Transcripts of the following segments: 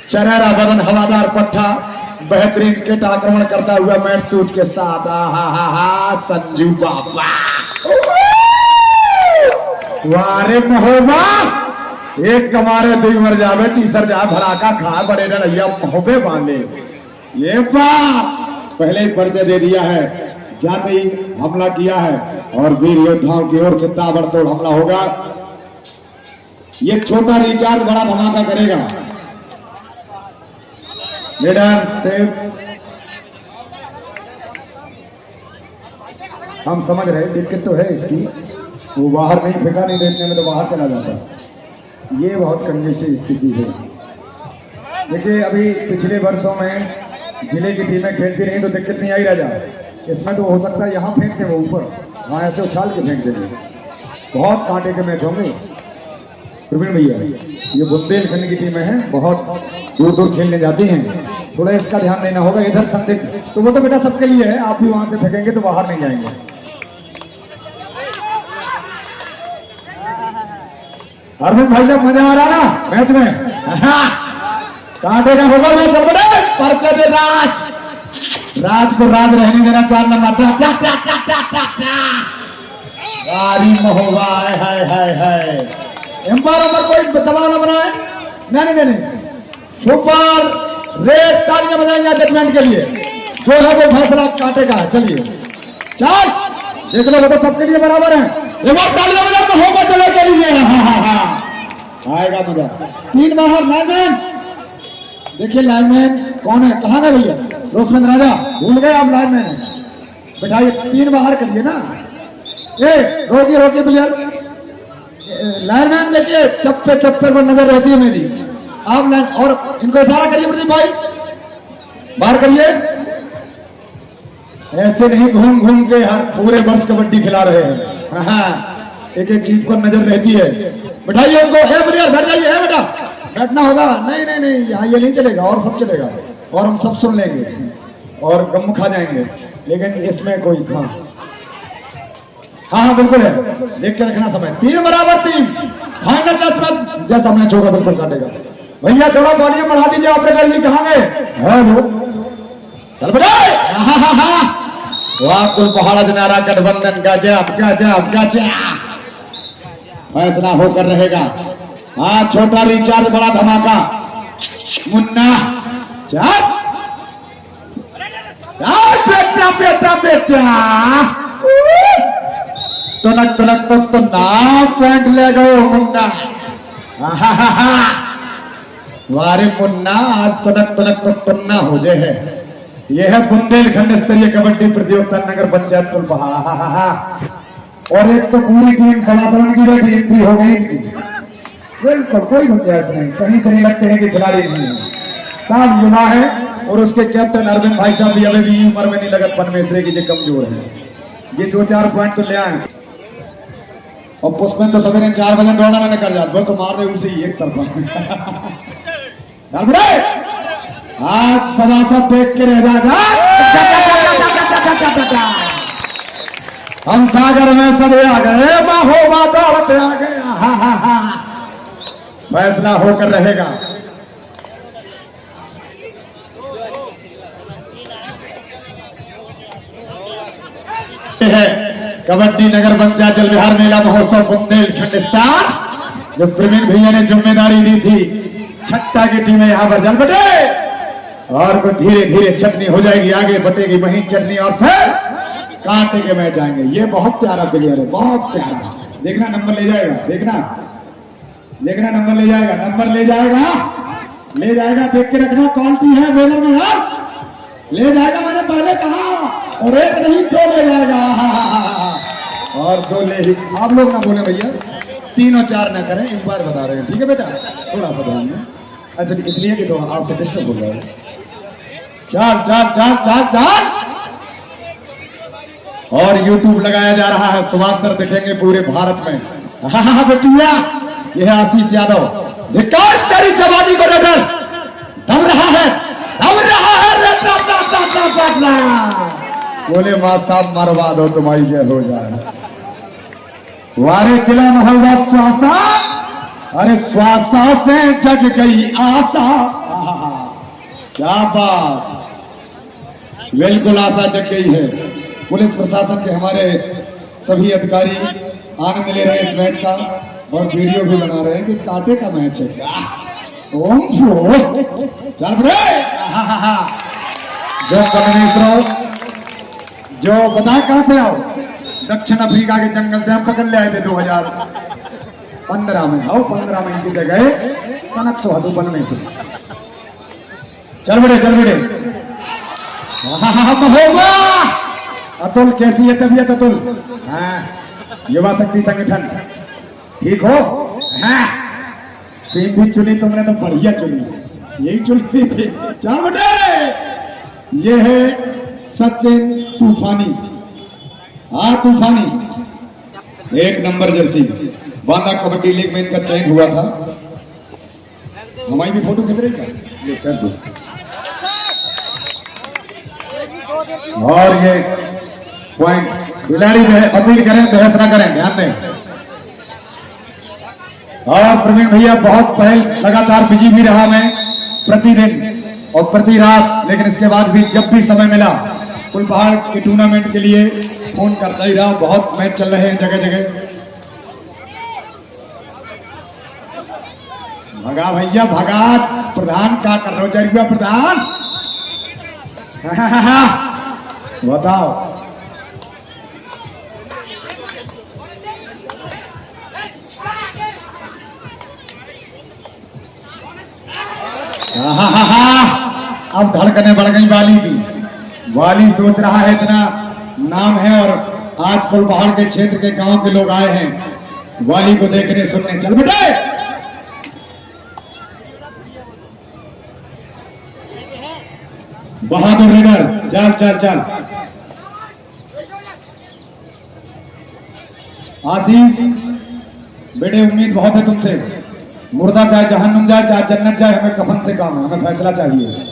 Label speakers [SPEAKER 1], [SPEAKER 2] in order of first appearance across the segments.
[SPEAKER 1] चरहरा बदन हवादार पट्टा बेहतरीन किट आक्रमण करता हुआ मैट सूट के साथ संजू बाबा वारे महोबा एक कमारे दुई मर जावे तीसर जा भड़ाका खा बड़े रैया महोबे बांधे ये बाप पहले ही परिचय दे दिया है। जाते ही हमला किया है और वीर योद्धाओं की ओर से ताबड़तोड़ हमला होगा। ये छोटा रिचार्ज बड़ा धमाका करेगा। मैडम सेफ हम समझ रहे दिक्कत तो है इसकी, वो बाहर नहीं फेंका नहीं देखने में तो बाहर चला जाता। ये बहुत कंजेस्टेड स्थिति है। देखिए अभी पिछले वर्षों में जिले की टीमें खेलती रही तो दिक्कत नहीं आई राजा। इसमें तो हो सकता है यहाँ फेंकते वो ऊपर, हाँ ऐसे उछाल के फेंक देंगे। बहुत कांटे के मैच होंगे प्रवीण भैया। ये बुंदेलखंड की टीमें हैं, बहुत दूर दूर खेलने जाती हैं, थोड़ा इसका ध्यान देना होगा। इधर संदिग्ध तो वो तो बेटा सबके लिए है, आप भी वहां से फेंकेंगे तो बाहर नहीं जाएंगे। अरविंद भाई जब मजा आ रहा ना मैच में, कांटे का होगा मैं चल बड़े पर दे राज को राज रहने देना। 4 नंबर गाड़ी महोबा है एम्पायर पर कोई दबाव न बनाए। नहीं सुपर रेड तालियां बजाएंगे जजमेंट के लिए, जो है वो फैसला कांटे का है। चलिए चार देख लो तो सबके लिए बराबर है। एक बार तालियां बजा तो होगा चले के लिए आएगा मजा। 3 बाहर लाइनमैन, देखिए लाइनमैन कौन है, कहाँ गए भैया? रोशमंद राजा भूल गए आप लाइनमैन है, बैठाइए 3 बाहर करिए ना। रोकिए प्लेयर लाइनमैन देखिए चप्पे पर नजर रहती है मेरी। आप लाइन और इनको इशारा करिए प्रदीप भाई बाहर करिए। ऐसे नहीं घूम घूम के हर पूरे वर्ष कबड्डी खिला रहे हैं। एक एक चीज पर नजर रहती है। बैठाइए उनको, बैठ जाइए बेटा, बैठना होगा। नहीं यहाँ ये नहीं चलेगा और सब चलेगा और हम सब सुन लेंगे और गम खा जाएंगे, लेकिन इसमें कोई हाँ बिल्कुल है, देख के रखना समय। 3 बराबर 3 फाइनल 10 में जैसा मैच होगा बिल्कुल काटेगा। भैया थोड़ा वॉल्यूम बढ़ा दीजिए। ऑपरेटर जी कहाँ गए? चल बड़े वाह कुल पहाड़ा जनारा गठबंधन का जय फैसला होकर रहेगा। हाँ छोटा रिचार्ज बड़ा धमाका मुन्ना बेटा तुनक तो ना पॉइंट ले गए मुन्ना। वारे मुन्ना आज तुनक तो तुन्ना हो जाए है। यह है बुंदेलखंड स्तरीय कबड्डी प्रतियोगिता नगर पंचायत कुल पहाड़ा। और एक तो पूरी टीम सवासवन की बैठी एंट्री हो गई इनकी। बिल्कुल कोई गुंजाइश नहीं, कहीं से नहीं लगते हैं कि खिलाड़ी नहीं है, सब युवा है। और उसके कैप्टन अरविंद भाई साहब भी अभी भी उम्र में नहीं लगत परमेश्वरी की जो कमजोर है। ये 2-4 पॉइंट तो ले आए और पुष्पन तो सवेरे 4 बजे दौड़ा में निकल जाते तो मार रहे उनसे ही एक तरफा। आज सभासद देख के रह जाएगा। हम सागर में सभी आ गए, महोबा दौड़ते आ गए। फैसला होकर रहेगा। कबड्डी नगर पंचायत जल विहार मेला महोत्सव बुंदेलखंड स्टार, जो प्रवीण भैया ने जिम्मेदारी दी थी। छट्टा की टीमें यहाँ पर जल बटे और को धीरे धीरे चटनी हो जाएगी, आगे बटेगी वहीं चटनी और फिर कांटे के मैच आएंगे। ये बहुत प्यारा प्लेयर है, बहुत प्यारा। देखना नंबर ले जाएगा, देखना नंबर ले जाएगा। देख के रखना क्वालिटी है वेलर में यार, ले जाएगा। मैंने पहले कहा और एक नहीं 2 ले जाएगा और 2 ले ही। आप लोग ना बोले भैया 3 और 4 ना करें, एक बार बता रहे हैं, ठीक है बेटा? थोड़ा सा ध्यान में, अच्छा इसलिए कि थोड़ा आपसे डिस्टर्ब हो रहा है। 4 और YouTube लगाया जा रहा है, सुभाष सर दिखेंगे पूरे भारत में। बेटिया यह है आशीष यादव। तेरी जवानी को नजर दम रहा है। बोले मां साहब मरवा दो तुम्हारी जय हो जाए। वारे जिला मोहल्ला श्वासा अरे श्वासा से जग गई आशा। क्या बात, बिल्कुल आशा जग गई है। पुलिस प्रशासन के हमारे सभी अधिकारी आनंद ले रहे हैं इस मैच का और वीडियो भी बना रहे हैं कि कांटे का मैच है क्या। चल बड़े जो मित्रों, जो बता कहां से आओ, दक्षिण अफ्रीका के जंगल से हम पकड़ ले आए थे 2015 में। आओ 15 में इनकी जगह कनक सुहादू बनने से। चल बड़े चल बड़े। अतुल कैसी है तबीयत अतुल? हाँ, युवा शक्ति संगठन ठीक हो? हाँ, टीम भी चुनी तुमने तो बढ़िया चुनी, यही चुनी थी। चल बड़े, ये है सचिन तूफानी। हाँ तूफानी, एक number Jersey, Banda kabaddi league में इनका चयन हुआ था। हमारी भी फोटो खींच रही क्या? ये कर दो। और ये पॉइंट खिलाड़ी जो है अपील करें, बहस ना करें, ध्यान दें। और प्रवीण भैया बहुत पहले लगातार बिजी भी रहा मैं प्रतिदिन और प्रति रात, लेकिन इसके बाद भी जब भी समय मिला फुलपहाड़ के टूर्नामेंट के लिए फोन करता ही रहा। बहुत मैच चल रहे हैं जगह जगह। भगा भैया भगा, प्रधान क्या कर रहे हो? जरिया प्रधान बताओ। अब धड़कने बढ़ गई वाली की। वाली सोच रहा है इतना नाम है और आज फुलपहाड़ के क्षेत्र के गांव के लोग आए हैं वाली को देखने सुनने। चल बेटे, बहादुर रीडर, चल चल चल। आशीष बेटे, उम्मीद बहुत है तुमसे। मुर्दा चाहे जहन्नुम जाए चाहे जन्नत जाए, हमें कफन से काम है, हमें फैसला चाहिए।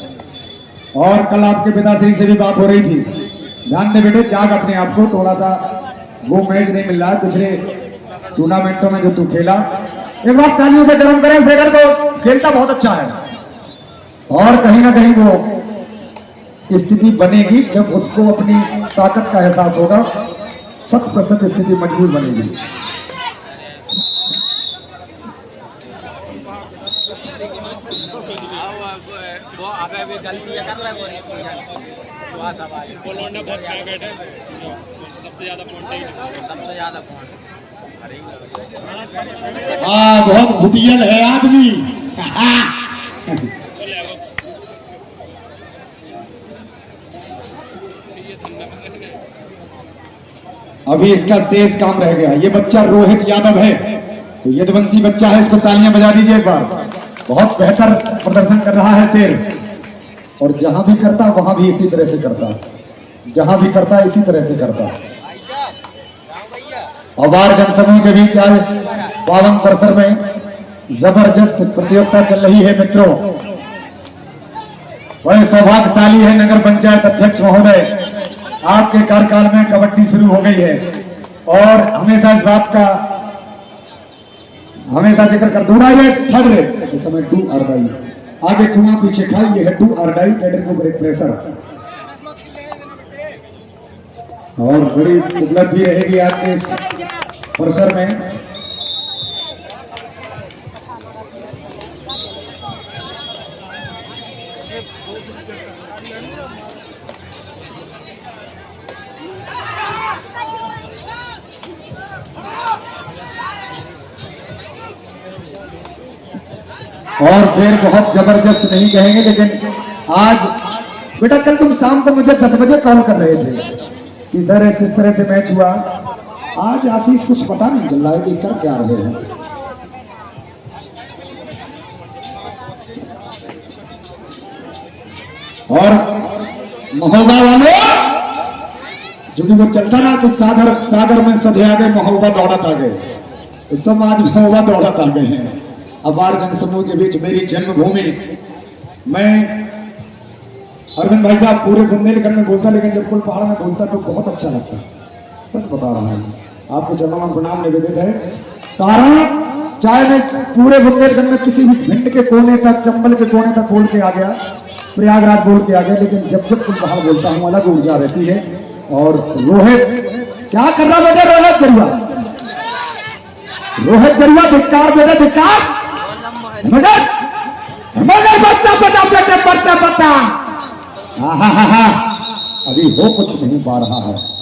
[SPEAKER 1] और कल आपके पिताश्री से भी बात हो रही थी, ध्यान दे बेटे, जाग अपने आप को। थोड़ा सा वो मैच नहीं मिल रहा है पिछले टूर्नामेंटों में जो तू खेला। एक बार तालियों से गर्म करें शेखर को, खेलता बहुत अच्छा है। और कहीं ना कहीं वो स्थिति बनेगी जब उसको अपनी ताकत का एहसास होगा। 100% स्थिति मजबूत बनेगी। हाँ, बहुत घुटियल है आदमी। अभी इसका शेष काम रह गया। ये बच्चा रोहित यादव है, तो यदुवंशी बच्चा है, इसको तालियां बजा दीजिए एक बार। बहुत बेहतर प्रदर्शन कर रहा है शेर, और जहां भी करता वहां भी इसी तरह से करता, जहां भी करता इसी तरह से करता। अवार जनसमूह के बीच आज पावन परिसर में जबरदस्त प्रतियोगिता चल रही है मित्रों। बड़े सौभाग्यशाली है नगर पंचायत अध्यक्ष महोदय, आपके कार्यकाल में कबड्डी शुरू हो गई है। और हमेशा इस बात का हमेशा जिक्र कर दूंगा, ये ठग रहे इस समय डू और डाई, आगे कुआं पीछे खाई, ये है डू और डाई, कैडर के ऊपर एक प्रेशर। और बड़ी उपलब्धि रहेगी आपके परिसर में। और फिर बहुत जबरदस्त नहीं कहेंगे, लेकिन आज बेटा कल तुम शाम को मुझे 10 बजे कॉल कर रहे थे कि सर इस तरह से मैच हुआ। आज आशीष कुछ पता नहीं चल रहा है कि कर क्या रहे हैं। और महोबा वाले जो कि वो चलता ना तो सागर में सधे आ गए, महोबा दौड़त आ गए। इस समय आज महोबा दौड़त आ गए हैं। अवार जनसमूह के बीच मेरी जन्मभूमि। मैं अरविंद भाई साहब पूरे बुंदेलखंड में बोलता, लेकिन जब फुलपहाड़ में बोलता तो बहुत अच्छा लगता। सच बता रहा हूं, आपको चरणों में प्रणाम निवेदित है। कारण चाहे मैं पूरे बुंदेलखंड में किसी भी भिंड के कोने तक, चंबल के कोने तक बोल के आ गया, प्रयागराज बोल के आ गया, लेकिन जब जब कुछ वहां बोलता हूं अलग ऊर्जा रहती है। और रोहित क्या कर रहा बेटा? रोहित जरिया, रोहित जरिया धिक्कार बेटा, धिक्कार। मगर बच्चा बता बेटे, बच्चा बता। अभी हो कुछ नहीं पा रहा है।